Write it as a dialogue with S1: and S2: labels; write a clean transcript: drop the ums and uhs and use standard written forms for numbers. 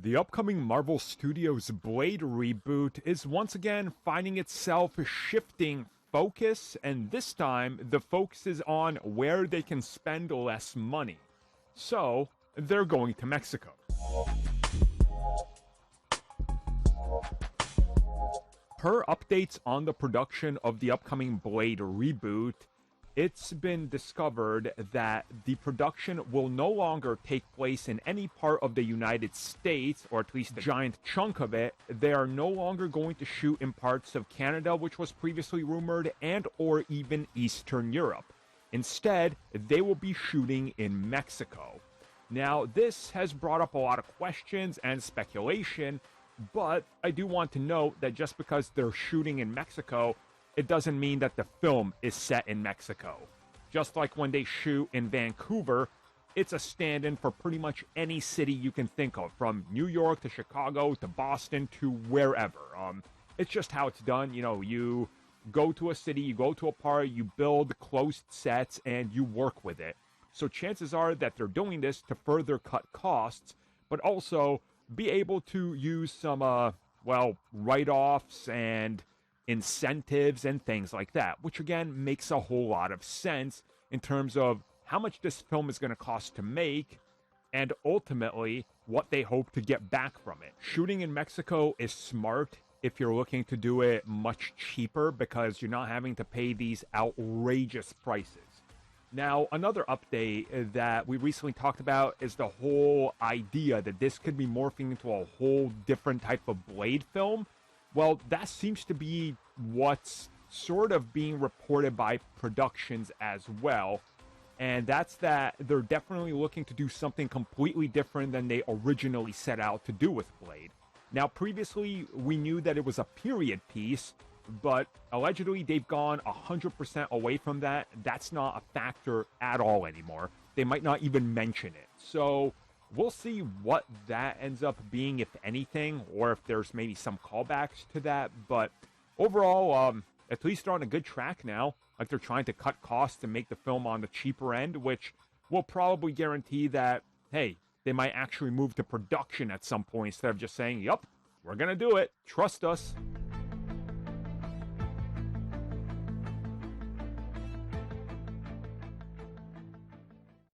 S1: The upcoming Marvel Studios Blade reboot is once again finding itself shifting focus, and this time the focus is on where they can spend less money. So, they're going to Mexico. Per updates on the production of the upcoming Blade reboot, it's been discovered that the production will no longer take place in any part of the United States, or at least a giant chunk of it. They are no longer going to shoot in parts of Canada, which was previously rumored, and or even Eastern Europe. Instead, they will be shooting in Mexico. Now, this has brought up a lot of questions and speculation, but I do want to note that just because they're shooting in Mexico, it doesn't mean that the film is set in Mexico. Just like when they shoot in Vancouver, it's a stand-in for pretty much any city you can think of, from New York to Chicago to Boston to wherever. It's just how it's done. You know, you go to a city, you go to a part, you build closed sets, and you work with it. So chances are that they're doing this to further cut costs, but also be able to use some, write-offs and incentives and things like that, which again makes a whole lot of sense in terms of how much this film is going to cost to make and ultimately what they hope to get back from it. Shooting in Mexico is smart if you're looking to do it much cheaper because you're not having to pay these outrageous prices. Now, another update that we recently talked about is the whole idea that this could be morphing into a whole different type of Blade film. Well, that seems to be what's sort of being reported by productions as well. And that's that they're definitely looking to do something completely different than they originally set out to do with Blade. Now, previously, we knew that it was a period piece, but allegedly they've gone 100% away from that. That's not a factor at all anymore. They might not even mention it. So we'll see what that ends up being, if anything, or if there's maybe some callbacks to that. But overall, at least they're on a good track now. Like, they're trying to cut costs and make the film on the cheaper end, which will probably guarantee that, hey, they might actually move to production at some point instead of just saying, yup, we're going to do it. Trust us.